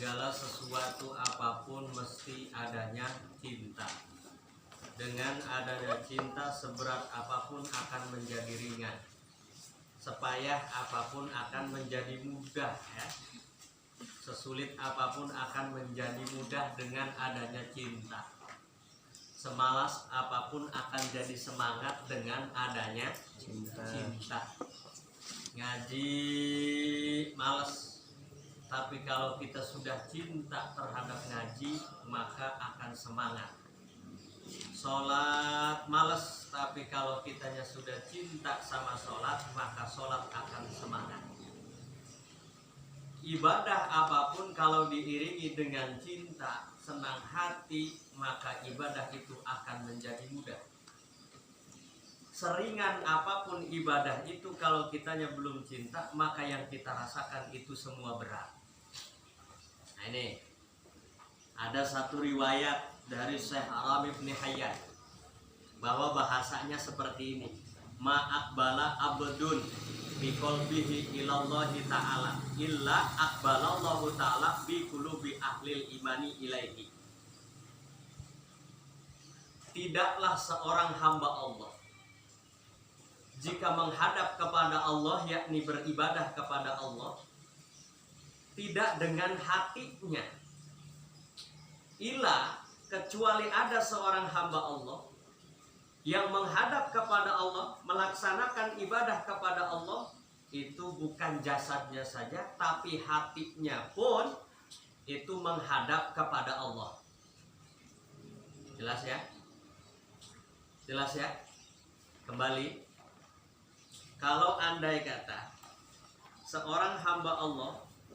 segala sesuatu apapun mesti adanya cinta. Dengan adanya cinta, seberat apapun akan menjadi ringan, sepayah apapun akan menjadi mudah ya. Sesulit apapun akan menjadi mudah dengan adanya cinta. Semalas apapun akan jadi semangat dengan adanya cinta. Ngaji males, tapi kalau kita sudah cinta terhadap ngaji, maka akan semangat. Sholat males, tapi kalau kitanya sudah cinta sama sholat, maka sholat akan semangat. Ibadah apapun kalau diiringi dengan cinta, senang hati, maka ibadah itu akan menjadi mudah. Seringan apapun ibadah itu, kalau kitanya belum cinta, maka yang kita rasakan itu semua berat. Nah ini ada satu riwayat dari Syekh Arab bin Hayyan bahwa bahasanya seperti ini: ma'akbala abdun biqalbihi ilallahi ta'ala illa akbalallahu ta'ala bi qulubi ahlil imani ilaihi. Tidaklah seorang hamba Allah jika menghadap kepada Allah, yakni beribadah kepada Allah, tidak dengan hatinya, ila kecuali ada seorang hamba Allah yang menghadap kepada Allah, melaksanakan ibadah kepada Allah, itu bukan jasadnya saja, tapi hatinya pun itu menghadap kepada Allah. Jelas ya? Jelas ya? Kembali, kalau andai kata seorang hamba Allah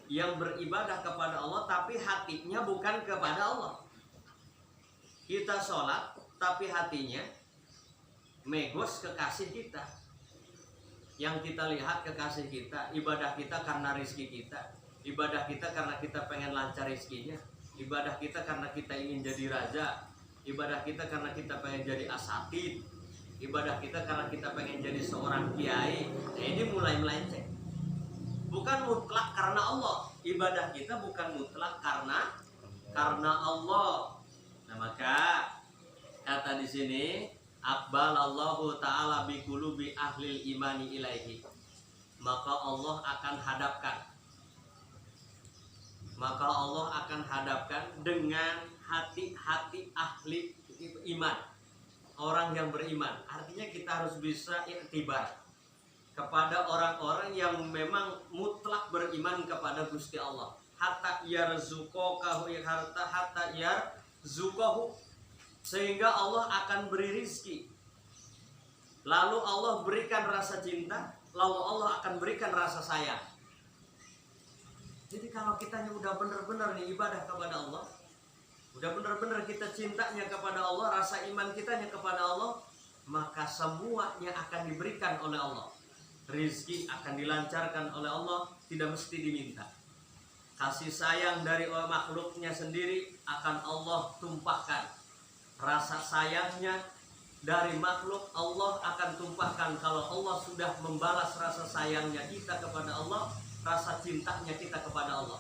yang beribadah kepada Allah, tapi hatinya bukan kepada Allah. Kita sholat, tapi hatinya megos kekasih kita. Yang kita lihat kekasih kita, ibadah kita karena rizki kita, ibadah kita karena kita pengen lancar rizkinya, ibadah kita karena kita ingin jadi raja, ibadah kita karena kita pengen jadi asatid, ibadah kita karena kita pengen jadi seorang kiai. Nah ini mulai melenceng. Bukan mutlak karena Allah. Ibadah kita bukan mutlak karena Allah. Nah maka kata di sini, aqbalallahu ta'ala bi qulubi ahlil imani ilaihi. Maka Allah akan hadapkan. Maka Allah akan hadapkan dengan hati-hati ahli iman, orang yang beriman. Artinya kita harus bisa iktibar kepada orang-orang yang memang mutlak beriman kepada Gusti Allah. Hatta yarzuqahu, hatta yarzuqahu, sehingga Allah akan beri rizki. Lalu Allah berikan rasa cinta, lalu Allah akan berikan rasa sayang. Jadi kalau kitanya udah benar-benar nih ibadah kepada Allah, udah benar-benar kita cintanya kepada Allah, rasa iman kitanya kepada Allah, maka semuanya akan diberikan oleh Allah. Rizki akan dilancarkan oleh Allah, tidak mesti diminta. Kasih sayang dari makhluknya sendiri akan Allah tumpahkan. Rasa sayangnya dari makhluk Allah akan tumpahkan. Kalau Allah sudah membalas rasa sayangnya kita kepada Allah, rasa cintanya kita kepada Allah.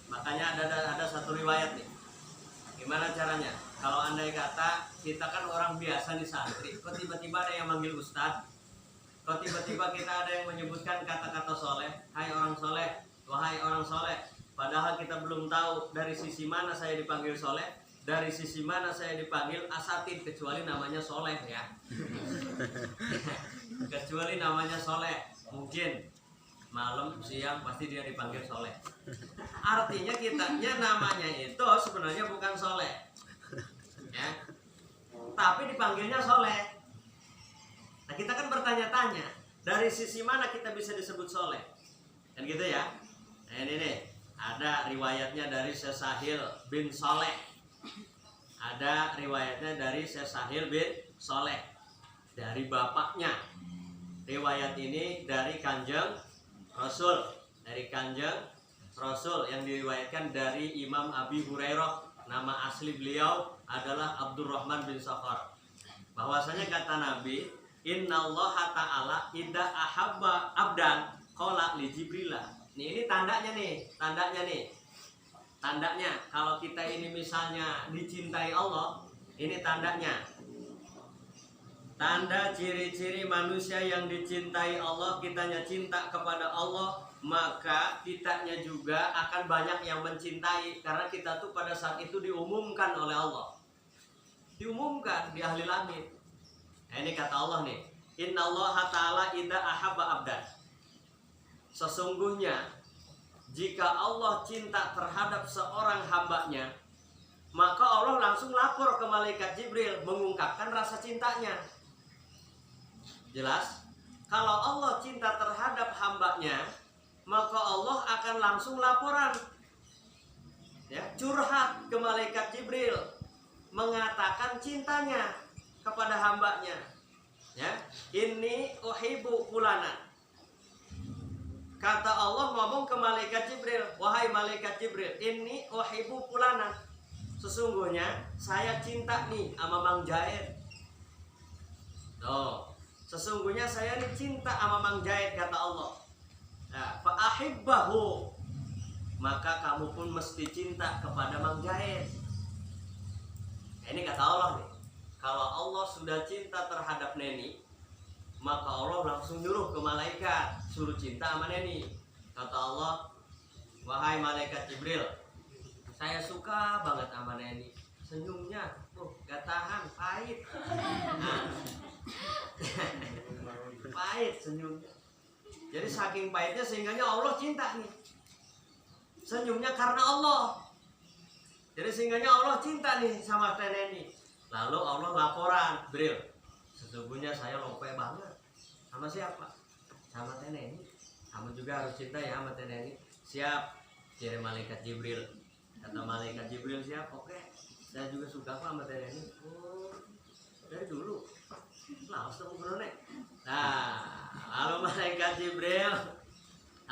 Makanya ada satu riwayat nih. Gimana caranya? Kalau andai kata kita kan orang biasa nih santri, kok tiba-tiba ada yang manggil ustadz, kok tiba-tiba kita ada yang menyebutkan kata-kata soleh, hai orang soleh, wahai orang soleh. Padahal kita belum tahu dari sisi mana saya dipanggil soleh, dari sisi mana saya dipanggil asatid, kecuali namanya soleh ya. Kecuali namanya soleh, mungkin malam siang pasti dia dipanggil soleh. Artinya kitanya namanya itu sebenarnya bukan soleh ya, tapi dipanggilnya soleh. Nah kita kan bertanya-tanya, dari sisi mana kita bisa disebut soleh, kan gitu ya. Nah ini nih, ada riwayatnya dari Syekh Sahil bin Soleh, ada riwayatnya dari Syekh Sahil bin Soleh, dari bapaknya. Riwayat ini dari Kanjeng Rasul, dari Kanjeng Rasul, yang diriwayatkan dari Imam Abi Hurairah. Nama asli beliau adalah Abdurrahman bin Sakhar. Bahwasanya kata Nabi, innallaha ta'ala idza ahabba abdan qala li Jibril. Ini tandanya nih. Tandanya kalau kita ini misalnya dicintai Allah, ini tandanya. Tanda ciri-ciri manusia yang dicintai Allah, kitanya cinta kepada Allah, maka kitanya juga akan banyak yang mencintai. Karena kita tuh pada saat itu diumumkan oleh Allah, diumumkan di ahli langit. Nah, ini kata Allah nih, Innallaha ta'ala idza ahabba abdan. Sesungguhnya jika Allah cinta terhadap seorang hambanya, maka Allah langsung lapor ke malaikat Jibril mengungkapkan rasa cintanya. Jelas? Kalau Allah cinta terhadap hambanya, maka Allah akan langsung laporan, ya, curhat ke malaikat Jibril, mengatakan cintanya kepada hambanya. Ya, ini uhibbu fulana. Kata Allah ngomong ke malaikat Jibril, wahai malaikat Jibril, ini uhibbu fulana. Sesungguhnya saya cinta nih sama Mang Jaid. Tuh. Sesungguhnya saya ini cinta sama Mang Jaid, kata Allah. Nah, fa'ahibbahu, maka kamu pun mesti cinta kepada Mang Jaid. Nah, ini kata Allah nih. Kalau Allah sudah cinta terhadap Neni, maka Allah langsung nyuruh ke malaikat, suruh cinta sama Neni. Kata Allah, wahai malaikat Jibril, saya suka banget sama Neni. Senyumnya, gak tahan, pahit. Nah, pahit senyumnya. Jadi saking pahitnya sehingganya Allah cinta nih. Senyumnya karena Allah. Jadi sehingganya Allah cinta nih sama Neni. Lalu Allah laporan, Jibril, sesungguhnya saya lope banget. Sama siapa? Sama Neni. Kamu juga harus cinta ya sama Neni. Siap, kirim malaikat Jibril. Kata malaikat Jibril, siap, oke. Saya juga suka kok sama Neni. Oh, dari dulu. Langsung beronek. Nah, lalu malaikat Jibril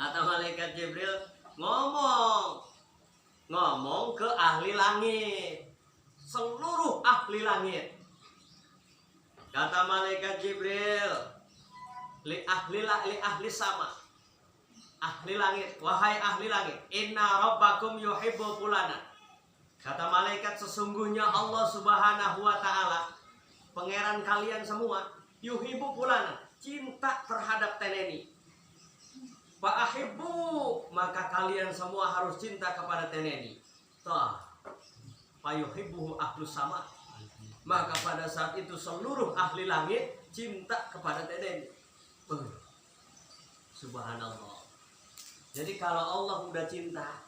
atau malaikat Jibril ngomong ke ahli langit, seluruh ahli langit. Kata malaikat Jibril, li ahli sama, ahli langit, wahai ahli langit, inna rabbakum yuhibbu fulana. Kata malaikat, sesungguhnya Allah Subhanahu wa ta'ala, pangeran kalian semua, yuhibbu fulana, cinta terhadap Teneni. Fa'ahibbu, maka kalian semua harus cinta kepada Teneni. Toh, fayuhibbuhu ahlus sama, maka pada saat itu seluruh ahli langit cinta kepada Teneni. Subhanallah. Jadi kalau Allah udah cinta,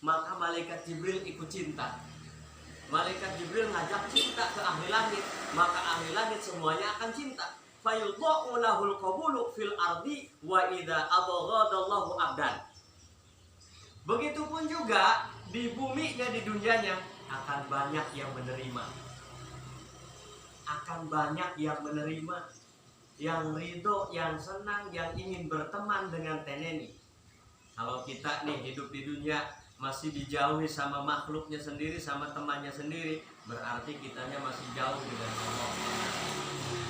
maka malaikat Jibril ikut cinta. Malaikat Jibril ngajak cinta ke ahli langit, maka ahli langit semuanya akan cinta. Fayudha'u lahul qabulu fil ardi wa idza abghadallahu abdan. Begitupun juga di buminya, di dunianya akan banyak yang menerima. Akan banyak yang menerima, yang ridho, yang senang, yang ingin berteman dengan Teneni. Kalau kita nih hidup di dunia masih dijauhi sama makhluknya sendiri, sama temannya sendiri, berarti kitanya masih jauh dengan Allah.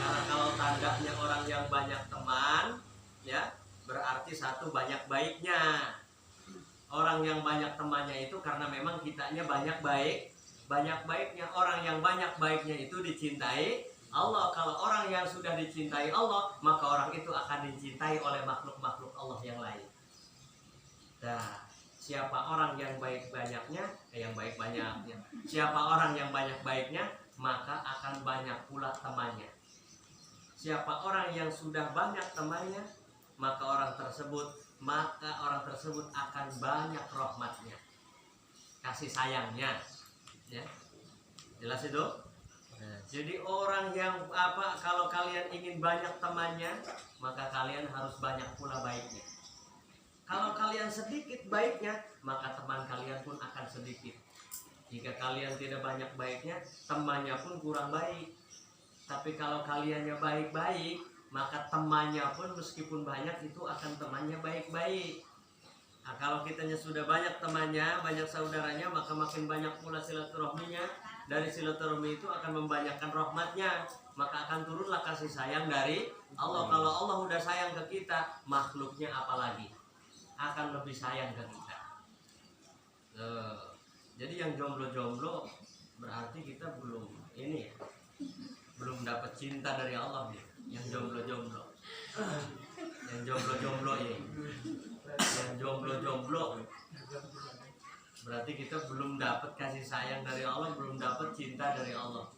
Karena kalau tandanya orang yang banyak teman, ya, berarti satu, banyak baiknya. Orang yang banyak temannya itu karena memang kitanya banyak baiknya. Orang yang banyak baiknya itu dicintai Allah. Kalau orang yang sudah dicintai Allah, maka orang itu akan dicintai oleh makhluk-makhluk Allah yang lain. Nah, siapa orang yang baik banyaknya, siapa orang yang banyak baiknya, maka akan banyak pula temannya. Siapa orang yang sudah banyak temannya, maka orang tersebut akan banyak rahmatnya, kasih sayangnya. Ya, jelas itu. Jadi orang yang kalau kalian ingin banyak temannya, maka kalian harus banyak pula baiknya. Kalau kalian sedikit baiknya, maka teman kalian pun akan sedikit. Jika kalian tidak banyak baiknya, temannya pun kurang baik. Tapi kalau kaliannya baik-baik, maka temannya pun meskipun banyak itu akan temannya baik-baik. Nah, kalau kitanya sudah banyak temannya, banyak saudaranya, maka makin banyak pula silaturahminya. Dari silaturahmi itu akan membanyakkan rahmatnya, maka akan turunlah kasih sayang dari Allah. Kalau Allah udah sayang ke kita, makhluknya apalagi akan lebih sayang ke kita. Jadi yang jomblo-jomblo berarti kita belum ini ya, belum dapat cinta dari Allah nih. Yang jomblo-jomblo, yang jomblo-jomblo ini, yang jomblo-jomblo berarti kita belum dapat kasih sayang dari Allah, belum dapat cinta dari Allah,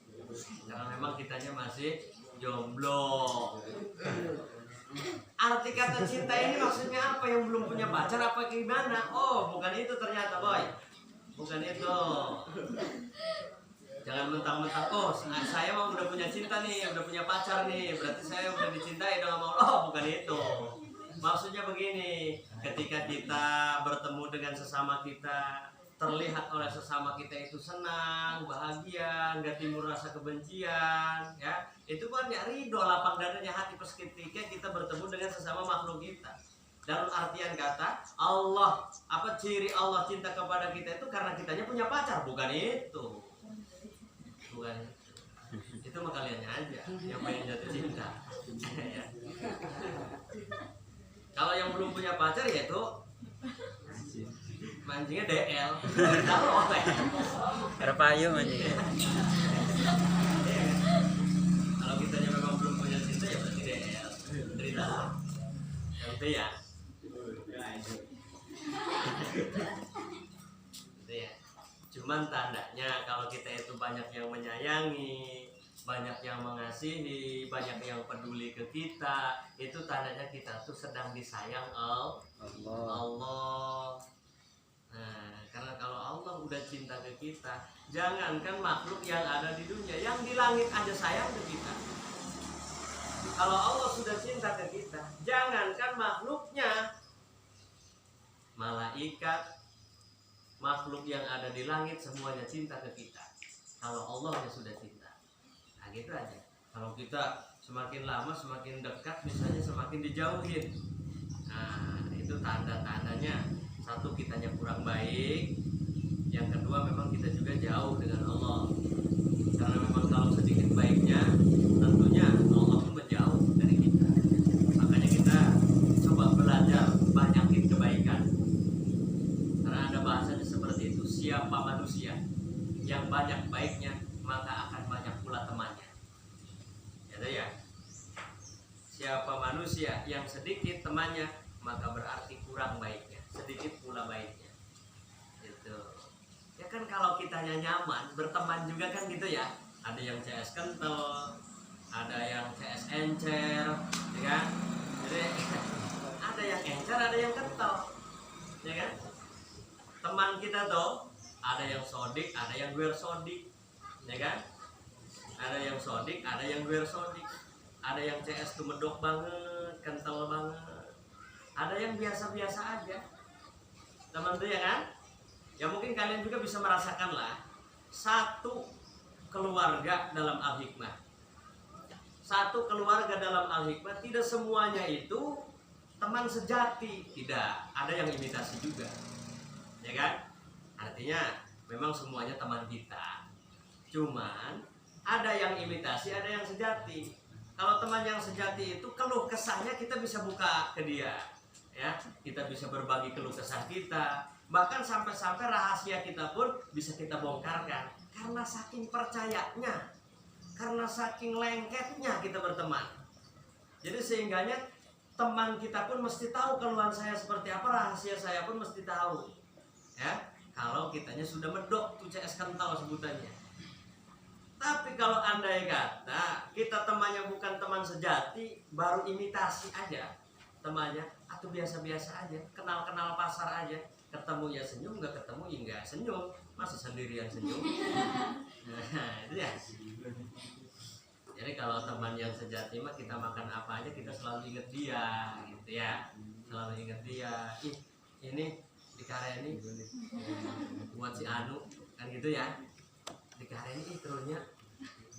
karena memang kitanya masih jomblo. Arti kata cinta ini maksudnya apa? Yang belum punya pacar apa gimana? Oh, bukan itu ternyata, boy. Bukan itu. Jangan mentang-mentang, oh saya mau udah punya cinta nih, udah punya pacar nih, berarti saya udah dicintai dong sama Allah. Oh, bukan itu. Maksudnya begini, ketika kita bertemu dengan sesama kita, terlihat oleh sesama kita itu senang, bahagia, nggak timbul rasa kebencian, ya itu kan ya ridho, lapang dadanya hati pas ketika kita bertemu dengan sesama makhluk kita. Dalam artian kata Allah, apa ciri Allah cinta kepada kita itu karena kitanya punya pacar, bukan itu, bukan itu mah kaliannya aja yang pengen jatuh cinta. Ya. Kalau yang belum punya pacar ya itu mancingnya DL, tahu apa ya? Terpayu mancing. Kalau kitanya memang belum punya cinta ya berarti DL, cerita. Itu ya. Itu ya. Cuman tandanya kalau kita itu banyak yang menyayangi, banyak yang mengasihi, banyak yang peduli ke kita, itu tandanya kita tuh sedang disayang Allah. Nah, karena kalau Allah udah cinta ke kita, jangankan makhluk yang ada di dunia, yang di langit aja sayang ke kita. Kalau Allah sudah cinta ke kita, jangankan makhluknya, malaikat, makhluk yang ada di langit semuanya cinta ke kita. Kalau Allah sudah cinta, nah gitu aja. Kalau kita semakin lama semakin dekat, misalnya semakin dijauhin. Nah, itu tanda-tandanya. Satu, kitanya kurang baik. Yang kedua, memang kita juga jauh dengan Allah. Karena memang kalau sedikit baiknya, tentunya Allah pun menjauh dari kita. Makanya kita coba belajar banyakin kebaikan. Karena ada bahasanya seperti itu. Siapa manusia yang banyak baiknya, maka akan banyak pula temannya. Ya. Siapa manusia yang sedikit temannya, maka berarti kurang baiknya. Sedikit pula baiknya gitu. Ya kan kalau kitanya nyaman, berteman juga kan gitu ya. Ada yang CS kental, ada yang CS encer, ya kan? Jadi ada yang encer, ada yang kental, ya kan? Teman kita tuh ada yang sodik, ada yang guer sodik, ya kan? Ada yang sodik, ada yang guer sodik. Ada yang CS tuh medok banget, kental banget. Ada yang biasa-biasa aja. Teman tuh ya kan? Ya mungkin kalian juga bisa merasakan lah. Satu keluarga dalam Al-Hikmah. Satu keluarga dalam Al-Hikmah, tidak semuanya itu teman sejati. Tidak, ada yang imitasi juga. Ya kan? Artinya memang semuanya teman kita. Cuman ada yang imitasi, ada yang sejati. Kalau teman yang sejati itu keluh kesahnya kita bisa buka ke dia. Ya, kita bisa berbagi keluh kesah kita, bahkan sampai-sampai rahasia kita pun bisa kita bongkarkan karena saking percayanya, karena saking lengketnya kita berteman. Jadi sehingganya teman kita pun mesti tahu keluhan saya seperti apa, rahasia saya pun mesti tahu. Ya, kalau kitanya sudah medok tuh CS kental sebutannya. Tapi kalau andai kata kita temannya bukan teman sejati, baru imitasi aja temannya, atau biasa-biasa aja, kenal-kenal pasar aja, ketemu ya senyum, nggak ketemu ya nggak senyum, masa sendirian senyum. Nah itu ya. Jadi kalau teman yang sejati mah kita makan apa aja kita selalu inget dia, gitu ya, selalu inget dia. Ini di karya ini buat si Anu, kan gitu ya, di karya ini turunnya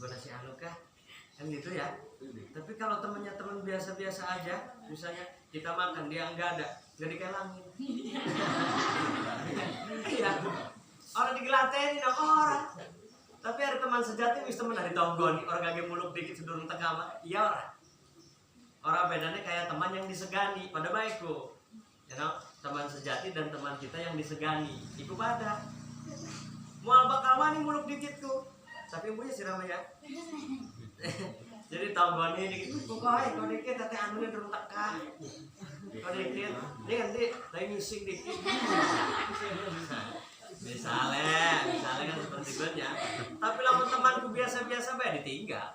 buat si Anu kah, kan gitu ya. Tapi kalau temennya teman biasa-biasa aja, misalnya kita makan dia nggak ada, nggak dikelangin. Iya, orang digelatenin sama orang. Tapi ada teman sejati wis temen dari tonggoni, orang gage muluk dikit sedurung tegama. Iya orang. Orang bedanya kayak teman yang disegani, pada baik kok. You know? teman sejati dan teman kita yang disegani. Iku pada mual bakal wani muluk dikitku. Tapi ibunya siram ya. Jadi tahun ini dikit pokoknya kau dikit tapi anunya turun teka. Kau dikit, ini nanti lagi ngising dikit. Misalnya kan seperti itu ya. Tapi lamun temanku biasa-biasa bae ditinggal.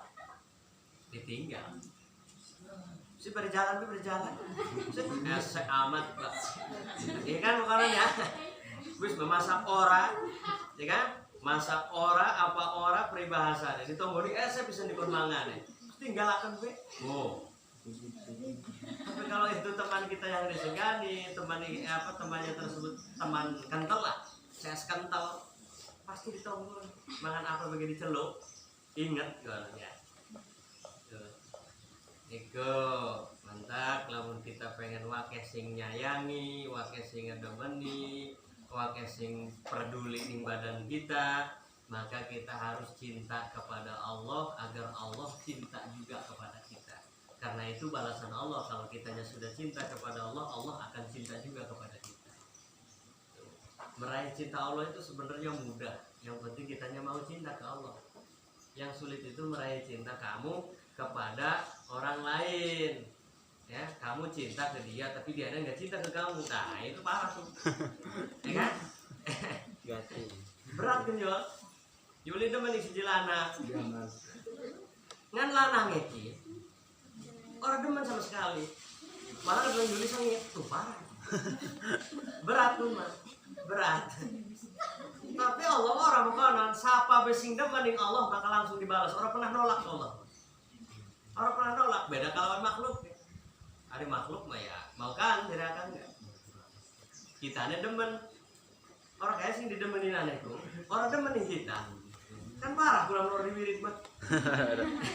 Si berjalan. Si amat, Pak. Iya kan makanya. Wis memasak ora, ya kan? Masak ora apa ora peribahasane. Ditunggu di saya bisa dikon mangan. Tinggalakan gue. Oh. Tapi kalau itu teman kita yang disegani, temannya tersebut teman kental lah. Saya kental pasti ditunggu. Mangan apa begini celuk. Ingat ya. Iko mantap lamun kita pengen wake sing nyayangi, wake sing ngedemeni, wake sing peduli ning badan kita, maka kita harus cinta kepada Allah agar Allah cinta juga kepada kita. Karena itu balasan Allah, kalau kitanya sudah cinta kepada Allah, Allah akan cinta juga kepada kita. Meraih cinta Allah itu sebenarnya mudah, yang penting kitanya mau cinta ke Allah. Yang sulit itu meraih cinta kamu kepada orang lain. Ya, kamu cinta ke dia tapi dia nggak cinta ke kamu. Nah, itu parah tuh. Ya kan? Berat kan yo. Yuli demen si jelana. Ngan lanang iki. Orang demen sama sekali. Malah bilang Yuli sangit tuh parah. Berat tuh mah. Berat. Tapi Allah orang makanan siapa besing demen Allah bakal langsung dibalas. Orang pernah nolak Allah. Orang pernah nolak, beda kalau makhluk. Ada makhluk mah ya, mau kan, tidak akan enggak. Kitanya demen. Orang kayak sing didemenin anehku. Orang demenin kita. Kan parah kurang luar diwirit mah.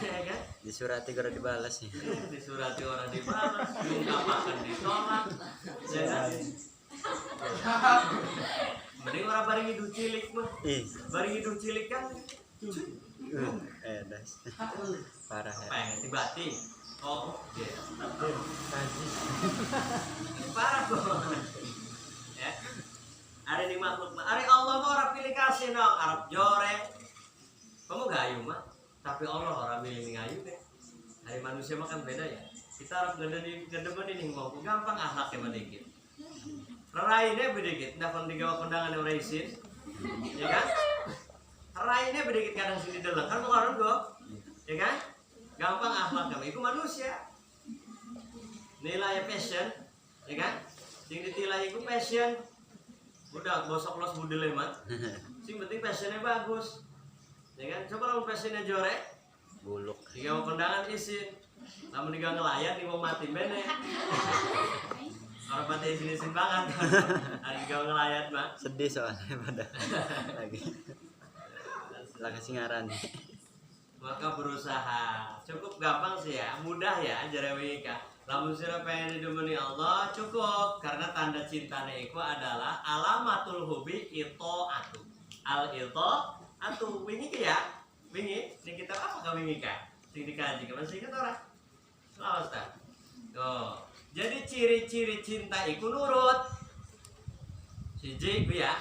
Ya kan? Disurati gara dibalas nih. Disurati orang dibalas, diungkapkan ditolak. Ya kan? Mending orang bareng hidup cilik mah. Bareng hidup cilik kan. Das. Parah ya. Pengen tibati. Oh, iya. Parah kok. Ya. Ada di makhluk mah. Ada Allah mah orang pilih kasih dong. Arab jore. Kamu gayu mah. Tapi Allah orang pilih ngayu deh. Hari manusia mah kan beda ya. Kita harus gedemen ini ngomong. Gampang akhlaknya mah dikit. Rarainnya bedikit. Nah kalau digawa kondangan yang raisin. Ya kan? Rarainnya bedikit kadang sini deleng. Kan bukan kok. Ya kan? Gampang akhlak kamu. Itu manusia. Nilai passion. Ya kan? Sing ditilai itu passion. Udah bosok los budel mat. Sing penting passionnya bagus. Ya kan? Coba kalau passionnya jorek. Buluk. Digawa kondangan isin. Namun digawa ngelayar mau mati bene. Orang mati isin banget. Hari digawa ngelayar mah. Sedih soalnya pada lagi. Lah kasih ngaran. Maka berusaha. Cukup gampang sih ya, mudah ya jarewika. Lamun sira pengen didemeni Allah cukup karena tanda cintanya itu adalah alamatul hubi itoatu. Al itoatu wingi ke ya? Wingi, ini kita apa ka wingi ka? Sing dikaji ka masih ingat ora? Lawas ta. Tuh. Jadi ciri-ciri cinta itu nurut. Siji ku ya.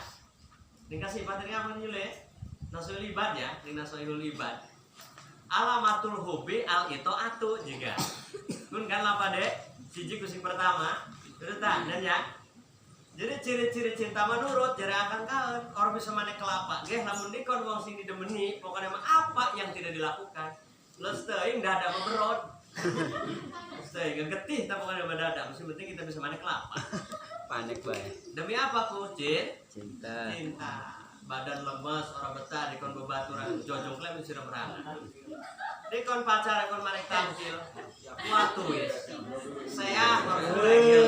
Ning kasih patri aman yule. Nasul ibad ya, ning nasul ibad. Alamatul hobi al itoatu juga. Kun kan apa deh? Siji kusing pertama. Terus dan ya. Jadi ciri-ciri cinta menurut jadi akan kawan. Orang bisa mana kelapa. Geh namun dikon wong sing didemeni pokoknya mah apa yang tidak dilakukan. Leus teuing da ada beberot. Teuing getih ta pokoknya badada. Mesti penting kita bisa mana kelapa. Panik bae. Demi apa ku, Cinta. Badan lemes, orang betah, dikon bebaturan, jojong klaim sira merangan. Dikon pacar, dikon marek tampil. Watu wis. Saya harus lagi.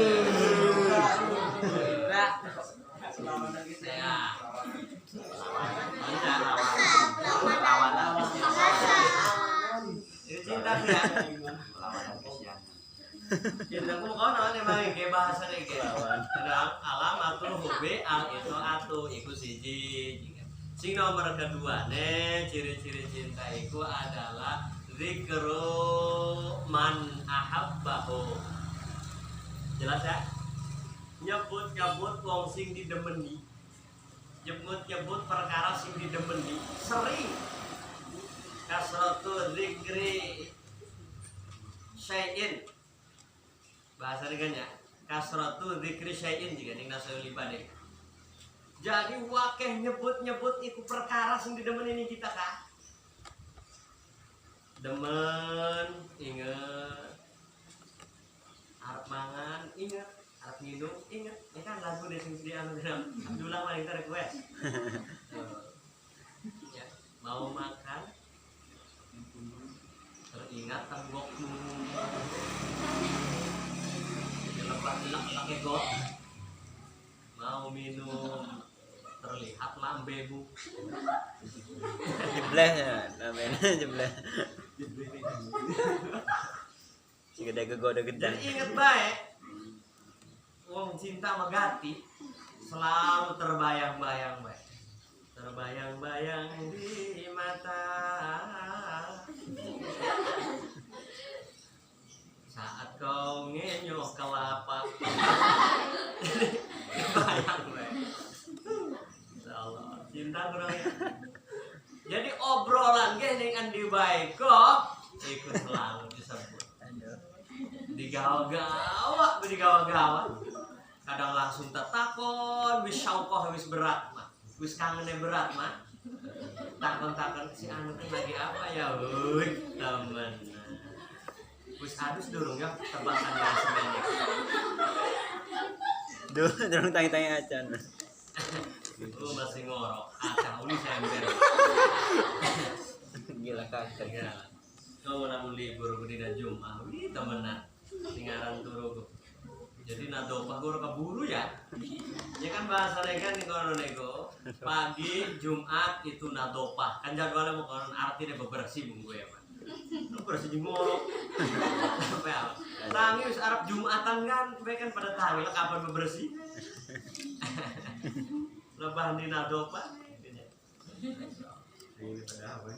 Saya. Anda lawan. Ini cinta ya. Cinta ku kono emang ge bahasane ge. Alamatul hubbi al itoatu iku siji. Sing nomor kedua ciri-ciri cinta itu adalah zikru man ahabbahu. Jelas ya? nyebut wong sing didemeni, nyebut perkara sing didemeni sering. Kasratu dzikri syai'in, bahasa dengannya kasratu dzikri syai'in jika ning nasul libane. Jadi wakeh nyebut iku perkara sing didemeni kita kah? Demen, inget. Arep mangan, inget. Arep minum, inget. Ini kan lagu deh sing di anu Abdullah maling request. Ya, mau makan teringat tenggokmu. Lepas kok. Mau minum terlihat lambemu. Jebleh ya, namanya jebleh. Si gede goda gedang. Jadi inget baik, wong cinta megati selalu terbayang-bayang baik, terbayang-bayang di mata. Saat kau ngenyuh kelapa, bayang baik. Insyaallah cinta kurang ya. Jadi obrolan gini kan di baik kok ikut selalu disebut. Digawa-gawa, kadang langsung tetakon, wis syauqah wis berat mah, wis kangennya berat mah. Takon-takon si anu kan lagi apa ya, temen. Wis adus durung ya tebakan yang sebanyak. Durung tangi-tangi acan. Masih ngorok, acah uli saya ember. Gila kagak. Kau namun libur dina Jumat, wih temenan. Tingaran turu. Jadi nadopah gua keburu ya. Ya kan bahasanya kan nego pagi Jumat itu nadopah. Kan jadwalnya mau konon artinya bebersih bung gue ya Pak. Lu bersih ngorok. Sampai apa? Tangi wis Arab Jumatan kan, kan pada tahu lah kapan bebersih. Lebahan di nadopah. Ini pada apa?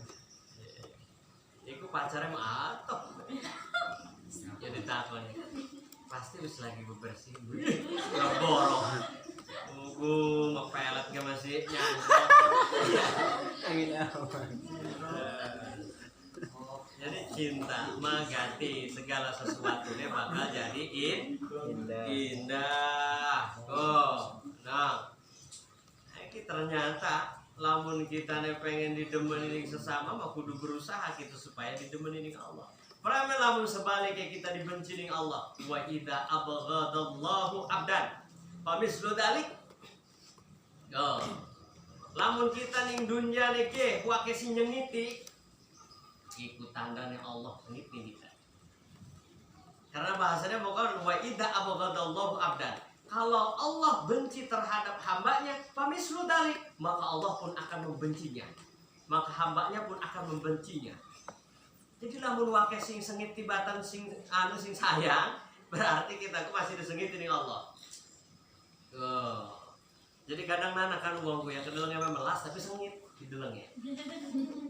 Iku pacarnya mau atok. Jadi takon pasti wis lagi bebersih. Gak borong. Tunggu ngepelet gak masih nyangkut. Angin awan. Jadi cinta mengganti segala sesuatunya bakal jadi indah. Oh, nah, ini ternyata lamun kita pengen didemenin sesama mah kudu berusaha gitu supaya didemenin Allah. Pramel lamun sebaliknya kita dibenci ning Allah. Wa idza abghadallahu abdan famislu dzalik. Oh. Lamun kita ning dunya niki wake sing nyengiti iku tandane Allah sengiti kita. Karena bahasanya bukan wa idza abghadallahu abdan. Kalau Allah benci terhadap hambanya, famislu dzalik, maka Allah pun akan membencinya. Maka hambanya pun akan membencinya. Jadi lamun wake sing sengit tibatan sing anu sing sayang, berarti kita masih disengiti ning Allah. Oh. Jadi kadang nana kan wongku yang kedelengnya memelas tapi sengit didelengnya.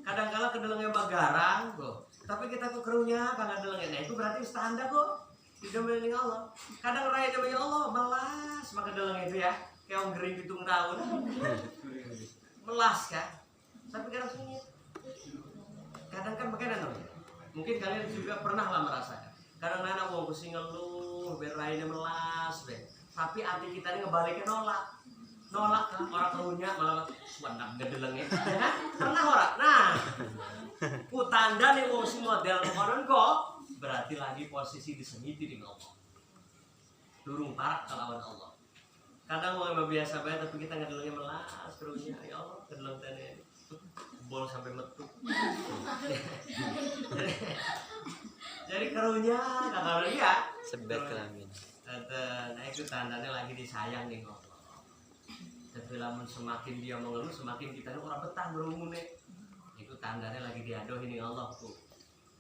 Kadang kala kedelengnya bagarang, tapi kita kok kerunya kagak delengnya. Nah itu berarti tanda kok didemenin Allah. Kadang raya demen Allah melas maka delengnya itu ya, kayak orang gering pitung tahun. Melas kan? Tapi kadang sengit. Kadang kan bagaimana namanya? Mungkin kalian juga pernah lah merasakan. Kadang anak mau pusing ngeluh, berlainnya melas, tapi hati kita ini ngebalikin nolak kan orang keluhnya malah wadah gedelengnya. Pernah orang? Nah, tanda nih mau si model orang kok berarti lagi posisi disengiti dengan Allah. Durung parah kelawan Allah. Kadang mau biasa banget tapi kita ngedelengnya melas, keluhnya ya Allah gedeleng tadi. Bol sampai metu. Jadi karunya kakak ya Sebet kelamin. Nah itu tandanya lagi disayang nih Allah. Tapi lamun semakin dia mengeluh semakin kita orang betah berumune. Itu tandanya lagi diadohin nih Allah tuh.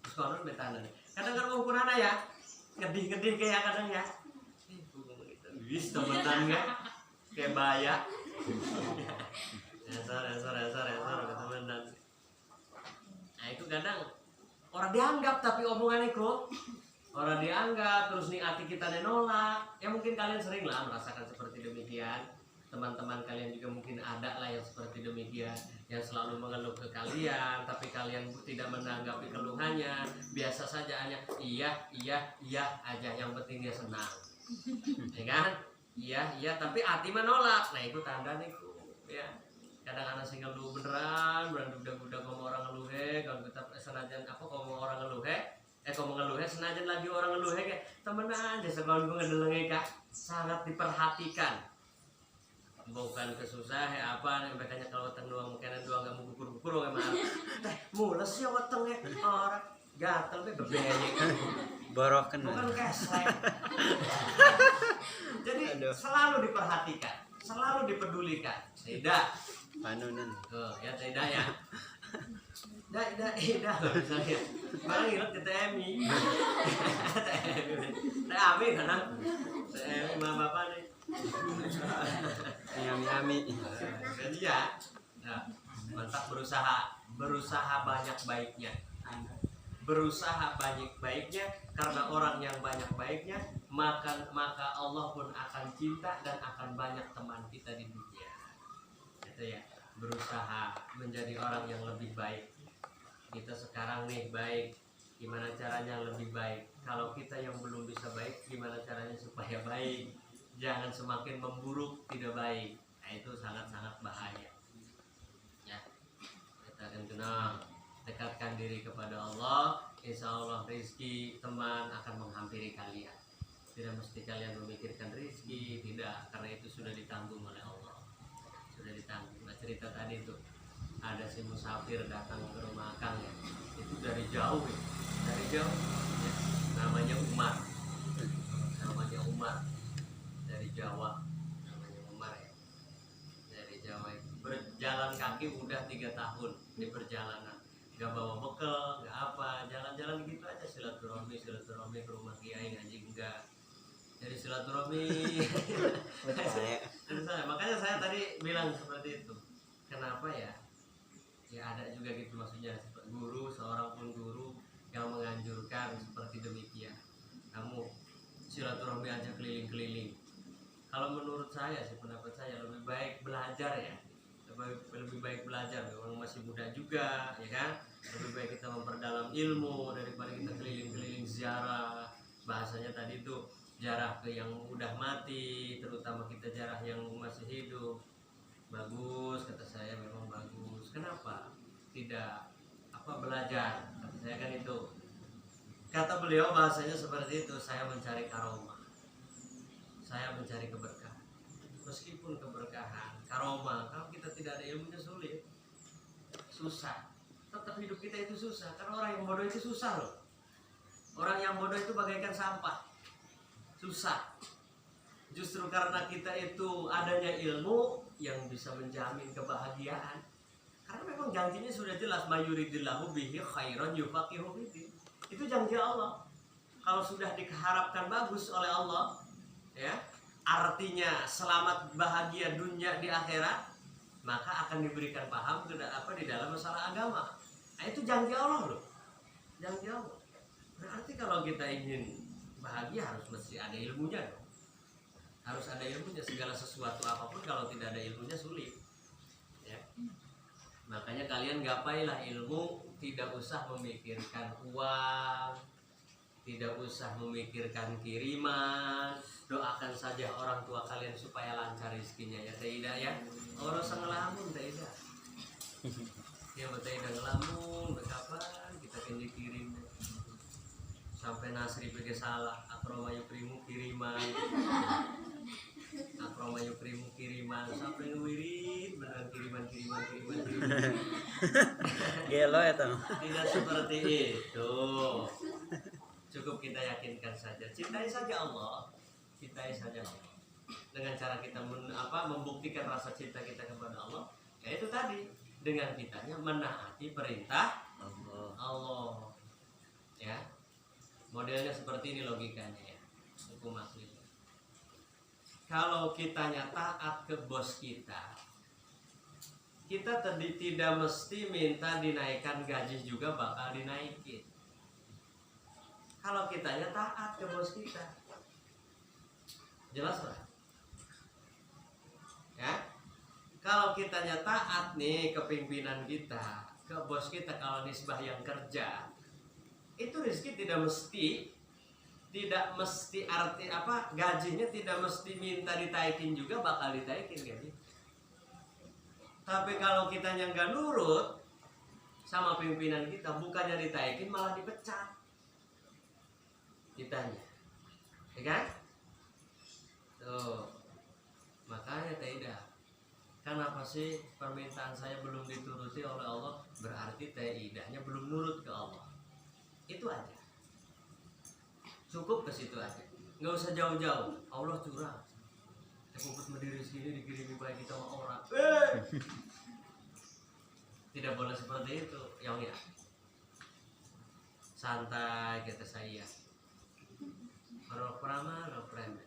Terus konon betandanya. Kadang-kadang mau kunana ya ngedih-ngedih kayak kadang ya. Wis temenan nggak kayak baya. Dasar ketemenan. Nah itu kadang orang dianggap tapi omongannya kok orang dianggap, terus nih hati kita nolak. Ya mungkin kalian sering lah merasakan seperti demikian. Teman-teman kalian juga mungkin ada lah yang seperti demikian, yang selalu mengeluh ke kalian, tapi kalian tidak menanggapi keluhannya, biasa saja hanya iya aja, yang penting dia senang, ya kan? Iya, tapi hati menolak. Nah itu tanda nih, ya. Kadang anak sing ngeluh beneran udah ngomong orang ngeluh kalau kita senajan apa ngomong orang ngeluh kalau ngeluh senajan lagi orang ngeluh kayak temen aja sekolah gue ngedelenge kak, sangat diperhatikan. Bukan kesusah apa nih makanya kalau weteng doang makanan doang nggak mau gugur emang teh mules ya wetengnya orang gatel be bebeyek boroken bukan keslek. Jadi selalu diperhatikan, selalu dipedulikan. Tidak panunan ya tidak ya. Dah loh misalnya barang ingat ke TMI TMI kan TMI sama bapak nih ami jadi ya nah, mantap berusaha banyak baiknya, berusaha banyak baiknya, karena orang yang banyak baiknya maka Allah pun akan cinta dan akan banyak teman kita di dunia. Gitu ya, berusaha menjadi orang yang lebih baik. Kita sekarang nih baik, gimana caranya lebih baik? Kalau kita yang belum bisa baik, gimana caranya supaya baik? Jangan semakin memburuk, tidak baik. Nah itu sangat-sangat bahaya. Ya, kita akan tenang, dekatkan diri kepada Allah. Insya Allah rezeki teman akan menghampiri kalian. Tidak mesti kalian memikirkan rezeki, tidak, karena itu sudah ditanggung oleh Allah. Sudah ditanggung. Nah cerita tadi itu ada si musafir datang ke rumah Kang ya, itu dari jauh ya, ya. Namanya Umar dari Jawa, namanya Umar ya, dari Jawa itu berjalan kaki udah 3 tahun di perjalanan, nggak bawa bekal, nggak apa, jalan-jalan gitu aja, silaturahmi ke rumah kiai ngaji enggak, jadi silaturahmi. Makanya saya tadi bilang seperti itu. Kenapa ya? Ya ada juga gitu maksudnya, guru, seorang pun guru yang menganjurkan seperti demikian. Kamu silaturahmi aja keliling-keliling. Kalau menurut saya sih, pendapat saya lebih baik belajar ya, lebih baik belajar. Orang masih muda juga, ya kan? Lebih baik kita memperdalam ilmu daripada kita keliling-keliling ziarah. Bahasanya tadi tuh ziarah ke yang udah mati, terutama kita ziarah yang masih hidup. Bagus, kata saya, memang bagus. Kenapa tidak belajar? Kata saya kan itu. Kata beliau bahasanya seperti itu, saya mencari karomah, saya mencari keberkahan. Meskipun keberkahan, karomah, kalau kita tidak ada ilmunya sulit, susah. Tetap hidup kita itu susah, karena orang yang bodoh itu susah loh. Orang yang bodoh itu bagaikan sampah, susah. Justru karena kita itu adanya ilmu yang bisa menjamin kebahagiaan. Karena memang janjinya sudah jelas, mayuridillahu bihi khairan yufaqihu fiddin. Itu janji Allah. Kalau sudah diharapkan bagus oleh Allah, ya, artinya selamat bahagia dunia di akhirat, maka akan diberikan paham di dalam masalah agama. Nah, itu janji Allah loh. Janji Allah. Berarti kalau kita ingin bahagia harus mesti ada ilmunya dong. Harus ada ilmunya, segala sesuatu apapun kalau tidak ada ilmunya sulit. Ya. Makanya kalian gapailah ilmu, tidak usah memikirkan uang, tidak usah memikirkan kiriman, doakan saja orang tua kalian supaya lancar rezekinya ya tidak ya. Orang sang ngelamun tidak. Ya tidak ngelamun, bekapan kita kan dikirim sampai Nasri pergi salah, akromayu krimu kiriman. Akromayu krimu kiriman sampai ngewirit beneran kiriman. gelo ya toh. Tidak seperti itu. Cukup kita yakinkan saja, cintai saja Allah, dengan cara kita membuktikan rasa cinta kita kepada Allah, yaitu tadi dengan kitanya menaati perintah Allah. Ya, modelnya seperti ini logikanya ya, hukum asli. Kalau kitanya taat ke bos kita tadi tidak mesti minta dinaikkan gaji juga bakal dinaikin. kalau kitanya taat ke bos kita. Jelas lah. Ya. Kalau kitanya taat nih ke pimpinan kita, ke bos kita, kalau nisbah yang kerja, itu rezeki tidak mesti arti apa, gajinya tidak mesti minta ditaikin juga bakal ditaikin gaji. Tapi kalau kitanya nggak nurut sama pimpinan kita, bukannya ditaikin malah dipecat kitanya, ya kan? Tuh, makanya tidak. Kenapa sih permintaan saya belum dituruti oleh Allah? Berarti idahnya belum nurut ke Allah. Itu aja. Cukup ke situ aja. Nggak usah jauh-jauh. Allah curang. Kumpul berdiri sini dikirimi baik kita sama orang. Tidak boleh seperti itu, yang ya. Santai kata saya. Kalau pernah no preman.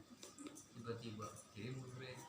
Tiba-tiba kirim duit.